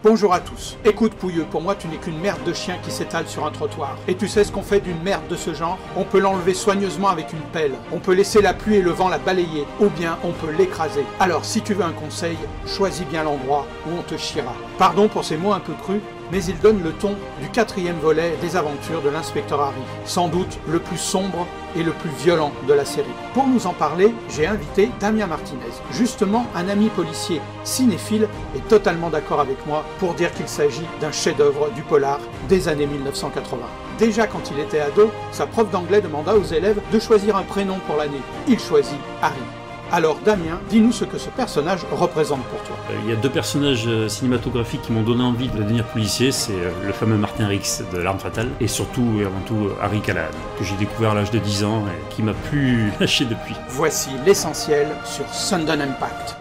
Bonjour à tous. Écoute Pouilleux, pour moi tu n'es qu'une merde de chien qui s'étale sur un trottoir. Et tu sais ce qu'on fait d'une merde de ce genre? On peut l'enlever soigneusement avec une pelle, on peut laisser la pluie et le vent la balayer, ou bien on peut l'écraser. Alors si tu veux un conseil, choisis bien l'endroit où on te chiera. Pardon pour ces mots un peu crus, mais il donne le ton du 4e volet des aventures de l'inspecteur Harry, sans doute le plus sombre et le plus violent de la série. Pour nous en parler, j'ai invité Damien Martinez, justement un ami policier cinéphile et totalement d'accord avec moi pour dire qu'il s'agit d'un chef-d'œuvre du polar des années 1980. Déjà quand il était ado, sa prof d'anglais demanda aux élèves de choisir un prénom pour l'année. Il choisit Harry. Alors Damien, dis-nous ce que ce personnage représente pour toi. Il y a deux personnages cinématographiques qui m'ont donné envie de devenir policier, c'est le fameux Martin Riggs de L'Arme Fatale, et surtout et avant tout Harry Callahan, que j'ai découvert à l'âge de 10 ans et qui m'a plus lâché depuis. Voici l'essentiel sur Sudden Impact.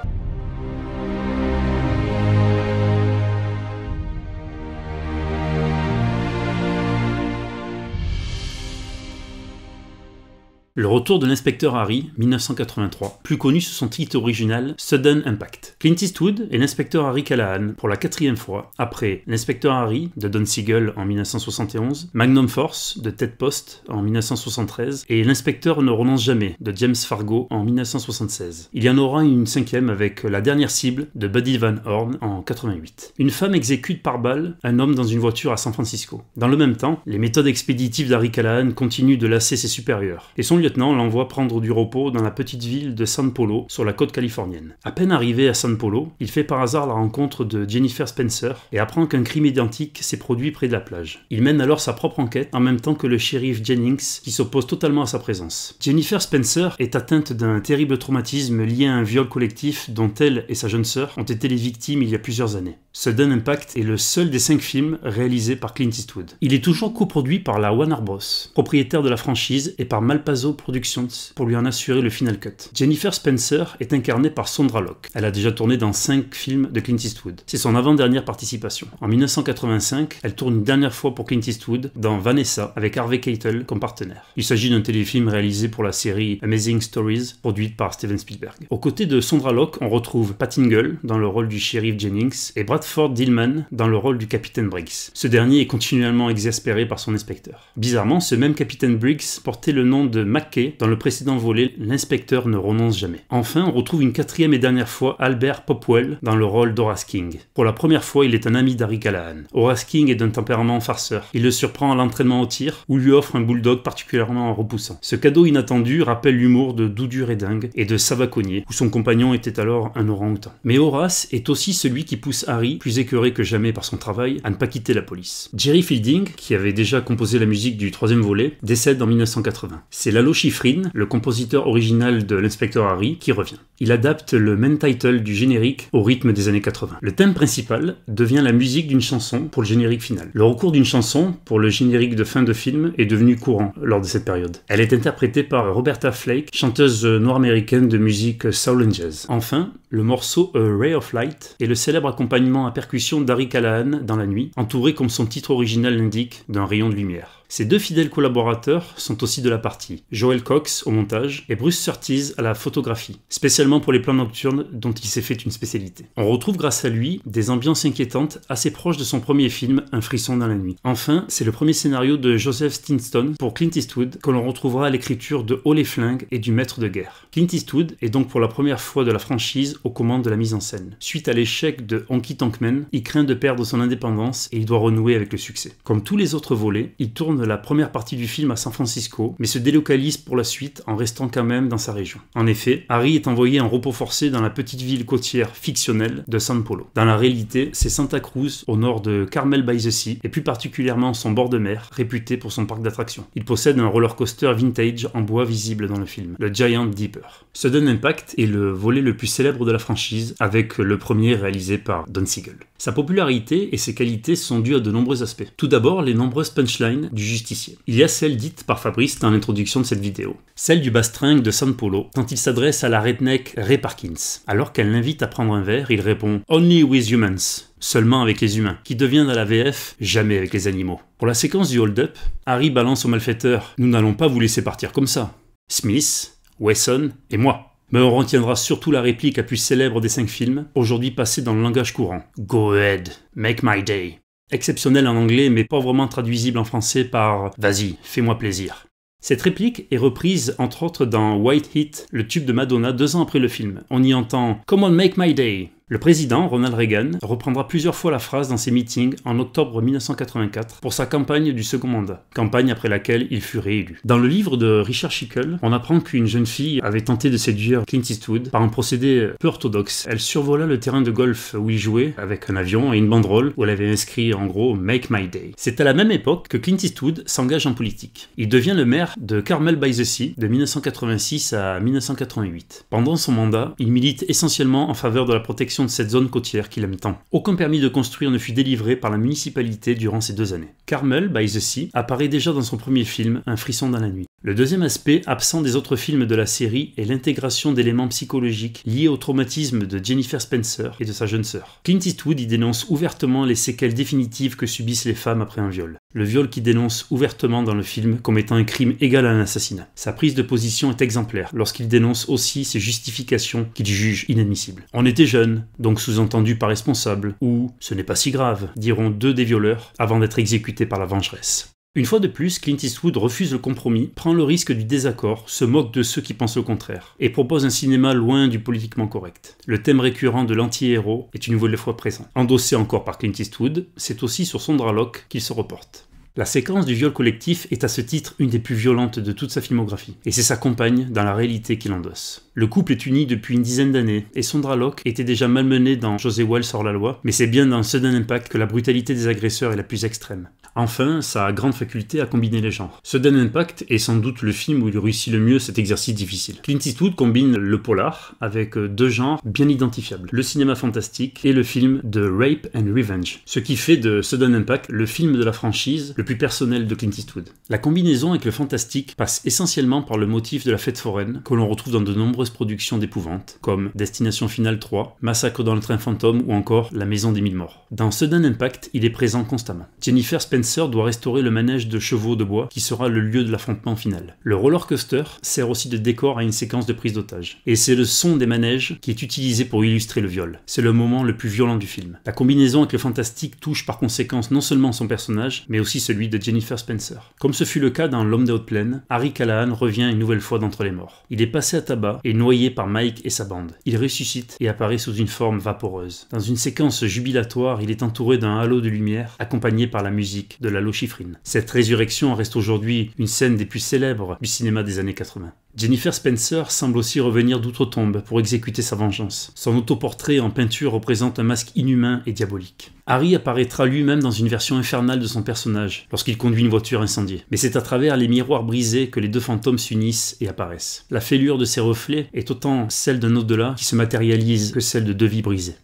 Le retour de l'inspecteur Harry, 1983, plus connu sous son titre original Sudden Impact. Clint Eastwood et l'inspecteur Harry Callahan pour la 4e fois, après l'inspecteur Harry de Don Siegel en 1971, Magnum Force de Ted Post en 1973 et l'inspecteur ne renonce jamais de James Fargo en 1976. Il y en aura une 5e avec La dernière cible de Buddy Van Horn en 88. Une femme exécute par balle un homme dans une voiture à San Francisco. Dans le même temps, les méthodes expéditives d'Harry Callahan continuent de lasser ses supérieurs et son lieutenant l'envoie prendre du repos dans la petite ville de San Polo, sur la côte californienne. À peine arrivé à San Polo, il fait par hasard la rencontre de Jennifer Spencer et apprend qu'un crime identique s'est produit près de la plage. Il mène alors sa propre enquête en même temps que le shérif Jennings qui s'oppose totalement à sa présence. Jennifer Spencer est atteinte d'un terrible traumatisme lié à un viol collectif dont elle et sa jeune sœur ont été les victimes il y a plusieurs années. Sudden Impact est le seul des 5 films réalisés par Clint Eastwood. Il est toujours coproduit par la Warner Bros, propriétaire de la franchise, et par Malpazzo Productions pour lui en assurer le final cut. Jennifer Spencer est incarnée par Sondra Locke. Elle a déjà tourné dans 5 films de Clint Eastwood. C'est son avant-dernière participation. En 1985, elle tourne une dernière fois pour Clint Eastwood dans Vanessa avec Harvey Keitel comme partenaire. Il s'agit d'un téléfilm réalisé pour la série Amazing Stories produite par Steven Spielberg. Aux côtés de Sondra Locke, on retrouve Pat Hingle dans le rôle du shérif Jennings et Bradford Dillman dans le rôle du capitaine Briggs. Ce dernier est continuellement exaspéré par son inspecteur. Bizarrement, ce même capitaine Briggs portait le nom de McKay dans le précédent volet L'inspecteur ne renonce jamais. Enfin, on retrouve une 4e et dernière fois Albert Popwell dans le rôle d'Horace King. Pour la première fois, il est un ami d'Harry Callahan. Horace King est d'un tempérament farceur. Il le surprend à l'entraînement au tir ou lui offre un bulldog particulièrement repoussant. Ce cadeau inattendu rappelle l'humour de Doudou Reding et de Savacognier, où son compagnon était alors un orang-outan. Mais Horace est aussi celui qui pousse Harry, plus écœuré que jamais par son travail, à ne pas quitter la police. Jerry Fielding, qui avait déjà composé la musique du 3e volet, décède en 1980. C'est Lalo Schifrin, le compositeur original de l'inspecteur Harry, qui revient. Il adapte le main title du générique au rythme des années 80. Le thème principal devient la musique d'une chanson pour le générique final. Le recours d'une chanson pour le générique de fin de film est devenu courant lors de cette période. Elle est interprétée par Roberta Flack, chanteuse noire-américaine de musique soul and jazz. Enfin, le morceau A Ray of Light est le célèbre accompagnement à percussion d'Harry Callahan dans la nuit, entouré comme son titre original l'indique d'un rayon de lumière. Ses 2 fidèles collaborateurs sont aussi de la partie, Joel Cox au montage et Bruce Surtees à la photographie, spécialement pour les plans nocturnes dont il s'est fait une spécialité. On retrouve grâce à lui des ambiances inquiétantes assez proches de son premier film, Un frisson dans la nuit. Enfin, c'est le premier scénario de Joseph Stinston pour Clint Eastwood que l'on retrouvera à l'écriture de Haut les flingues et du Maître de guerre. Clint Eastwood est donc pour la première fois de la franchise aux commandes de la mise en scène. Suite à l'échec de Honky Tonk Man, il craint de perdre son indépendance et il doit renouer avec le succès. Comme tous les autres volets, il tourne la première partie du film à San Francisco, mais se délocalise pour la suite en restant quand même dans sa région. En effet, Harry est envoyé en repos forcé dans la petite ville côtière fictionnelle de San Polo. Dans la réalité, c'est Santa Cruz, au nord de Carmel by the Sea, et plus particulièrement son bord de mer, réputé pour son parc d'attractions. Il possède un roller coaster vintage en bois visible dans le film, le Giant Deeper. Sudden Impact est le volet le plus célèbre de la franchise, avec le premier réalisé par Don Siegel. Sa popularité et ses qualités sont dues à de nombreux aspects. Tout d'abord, les nombreuses punchlines du justicier. Il y a celle dite par Fabrice dans l'introduction de cette vidéo. Celle du bastringue de San Polo, quand il s'adresse à la redneck Ray Parkins. Alors qu'elle l'invite à prendre un verre, il répond « Only with humans », seulement avec les humains, qui devient dans la VF « jamais avec les animaux ». Pour la séquence du hold-up, Harry balance au malfaiteur « Nous n'allons pas vous laisser partir comme ça. Smith, Wesson et moi ». Mais on retiendra surtout la réplique la plus célèbre des 5 films, aujourd'hui passée dans le langage courant. « Go ahead, make my day ». Exceptionnel en anglais, mais pas vraiment traduisible en français par « Vas-y, fais-moi plaisir ». Cette réplique est reprise entre autres dans White Heat, le tube de Madonna 2 ans après le film. On y entend « Come on, make my day ». Le président, Ronald Reagan, reprendra plusieurs fois la phrase dans ses meetings en octobre 1984 pour sa campagne du second mandat, campagne après laquelle il fut réélu. Dans le livre de Richard Schickel, on apprend qu'une jeune fille avait tenté de séduire Clint Eastwood par un procédé peu orthodoxe. Elle survola le terrain de golf où il jouait avec un avion et une banderole où elle avait inscrit en gros « Make my day ». C'est à la même époque que Clint Eastwood s'engage en politique. Il devient le maire de Carmel by the Sea de 1986 à 1988. Pendant son mandat, il milite essentiellement en faveur de la protection de cette zone côtière qu'il aime tant. Aucun permis de construire ne fut délivré par la municipalité durant ces 2 années. Carmel by the Sea apparaît déjà dans son premier film, Un frisson dans la nuit. Le deuxième aspect, absent des autres films de la série, est l'intégration d'éléments psychologiques liés au traumatisme de Jennifer Spencer et de sa jeune sœur. Clint Eastwood y dénonce ouvertement les séquelles définitives que subissent les femmes après un viol. Le viol qu'il dénonce ouvertement dans le film comme étant un crime égal à un assassinat. Sa prise de position est exemplaire lorsqu'il dénonce aussi ses justifications qu'il juge inadmissibles. On était jeunes, donc sous-entendu pas responsable, ou ce n'est pas si grave, diront 2 des violeurs avant d'être exécutés par la vengeresse. Une fois de plus, Clint Eastwood refuse le compromis, prend le risque du désaccord, se moque de ceux qui pensent le contraire, et propose un cinéma loin du politiquement correct. Le thème récurrent de l'anti-héros est une nouvelle fois présent. Endossé encore par Clint Eastwood, c'est aussi sur Sondra Locke qu'il se reporte. La séquence du viol collectif est à ce titre une des plus violentes de toute sa filmographie, et c'est sa compagne dans la réalité qu'il endosse. Le couple est uni depuis une dizaine d'années, et Sondra Locke était déjà malmenée dans José Wells hors la loi, mais c'est bien dans Sudden Impact que la brutalité des agresseurs est la plus extrême. Enfin, sa grande faculté à combiner les genres. Sudden Impact est sans doute le film où il réussit le mieux cet exercice difficile. Clint Eastwood combine le polar avec 2 genres bien identifiables, le cinéma fantastique et le film de Rape and Revenge, ce qui fait de Sudden Impact le film de la franchise le plus personnel de Clint Eastwood. La combinaison avec le fantastique passe essentiellement par le motif de la fête foraine que l'on retrouve dans de nombreuses productions d'épouvante, comme Destination Finale 3, Massacre dans le train fantôme ou encore La Maison des Mille Morts. Dans Sudden Impact, il est présent constamment. Jennifer Spencer doit restaurer le manège de chevaux de bois qui sera le lieu de l'affrontement final. Le roller coaster sert aussi de décor à une séquence de prise d'otage. Et c'est le son des manèges qui est utilisé pour illustrer le viol. C'est le moment le plus violent du film. La combinaison avec le fantastique touche par conséquence non seulement son personnage, mais aussi celui de Jennifer Spencer. Comme ce fut le cas dans L'Homme des Hautes Plaines, Harry Callahan revient une nouvelle fois d'entre les morts. Il est passé à tabac et noyé par Mike et sa bande. Il ressuscite et apparaît sous une forme vaporeuse. Dans une séquence jubilatoire, il est entouré d'un halo de lumière, accompagné par la musique de Lalo Schifrin. Cette résurrection reste aujourd'hui une scène des plus célèbres du cinéma des années 80. Jennifer Spencer semble aussi revenir d'outre-tombe pour exécuter sa vengeance. Son autoportrait en peinture représente un masque inhumain et diabolique. Harry apparaîtra lui-même dans une version infernale de son personnage, lorsqu'il conduit une voiture incendiée. Mais c'est à travers les miroirs brisés que les 2 fantômes s'unissent et apparaissent. La fêlure de ces reflets est autant celle d'un au-delà qui se matérialise que celle de 2 vies brisées.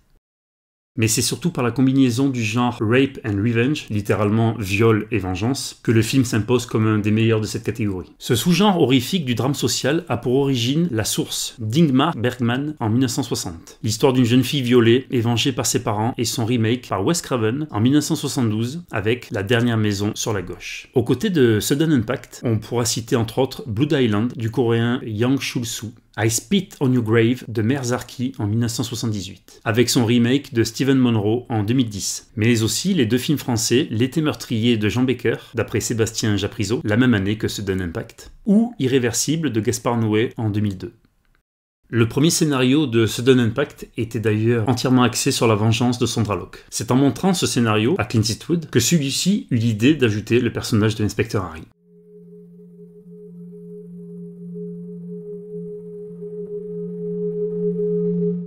Mais c'est surtout par la combinaison du genre Rape and Revenge, littéralement viol et vengeance, que le film s'impose comme un des meilleurs de cette catégorie. Ce sous-genre horrifique du drame social a pour origine La Source, d'Ingmar Bergman en 1960. L'histoire d'une jeune fille violée et vengée par ses parents et son remake par Wes Craven en 1972 avec La Dernière Maison sur la gauche. Aux côtés de Sudden Impact, on pourra citer entre autres Blood Island du coréen Yang Chul-soo, I Spit on Your Grave de Meher Zarki en 1978, avec son remake de Steven Monroe en 2010, mais aussi les 2 films français L'été meurtrier de Jean Becker, d'après Sébastien Japrisot, la même année que Sudden Impact, ou Irréversible de Gaspard Noé en 2002. Le premier scénario de Sudden Impact était d'ailleurs entièrement axé sur la vengeance de Sondra Locke. C'est en montrant ce scénario à Clint Eastwood que celui-ci eut l'idée d'ajouter le personnage de l'inspecteur Harry.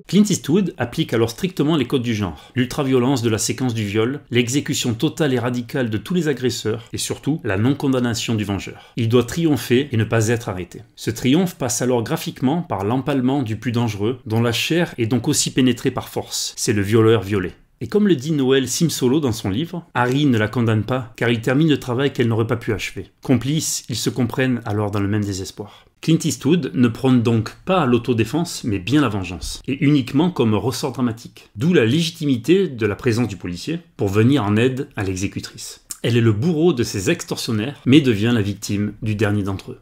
Clint Eastwood applique alors strictement les codes du genre, l'ultraviolence de la séquence du viol, l'exécution totale et radicale de tous les agresseurs, et surtout la non-condamnation du vengeur. Il doit triompher et ne pas être arrêté. Ce triomphe passe alors graphiquement par l'empalement du plus dangereux, dont la chair est donc aussi pénétrée par force, c'est le violeur violé. Et comme le dit Noël Simsolo dans son livre, Harry ne la condamne pas car il termine le travail qu'elle n'aurait pas pu achever. Complices, ils se comprennent alors dans le même désespoir. Clint Eastwood ne prône donc pas l'autodéfense, mais bien la vengeance, et uniquement comme ressort dramatique. D'où la légitimité de la présence du policier pour venir en aide à l'exécutrice. Elle est le bourreau de ses extorsionnaires, mais devient la victime du dernier d'entre eux.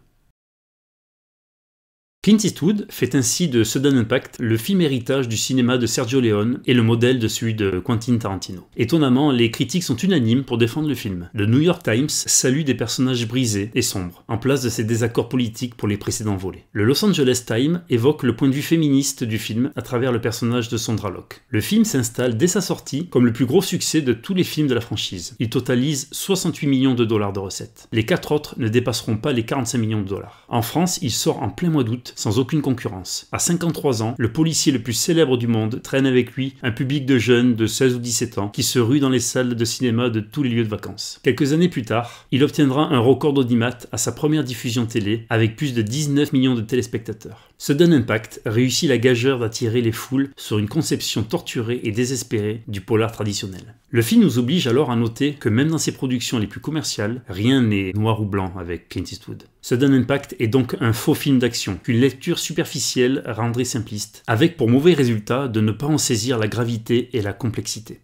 Clint Eastwood fait ainsi de Sudden Impact le film héritage du cinéma de Sergio Leone et le modèle de celui de Quentin Tarantino. Étonnamment, les critiques sont unanimes pour défendre le film. Le New York Times salue des personnages brisés et sombres, en place de ses désaccords politiques pour les précédents volets. Le Los Angeles Times évoque le point de vue féministe du film à travers le personnage de Sondra Locke. Le film s'installe dès sa sortie comme le plus gros succès de tous les films de la franchise. Il totalise 68 millions de dollars de recettes. Les 4 autres ne dépasseront pas les 45 millions de dollars. En France, il sort en plein mois d'août sans aucune concurrence. À 53 ans, le policier le plus célèbre du monde traîne avec lui un public de jeunes de 16 ou 17 ans qui se ruent dans les salles de cinéma de tous les lieux de vacances. Quelques années plus tard, il obtiendra un record d'audimat à sa première diffusion télé avec plus de 19 millions de téléspectateurs. Sudden Impact réussit la gageure d'attirer les foules sur une conception torturée et désespérée du polar traditionnel. Le film nous oblige alors à noter que même dans ses productions les plus commerciales, rien n'est noir ou blanc avec Clint Eastwood. Sudden Impact est donc un faux film d'action, qu'une lecture superficielle rendrait simpliste, avec pour mauvais résultat de ne pas en saisir la gravité et la complexité.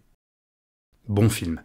Bon film.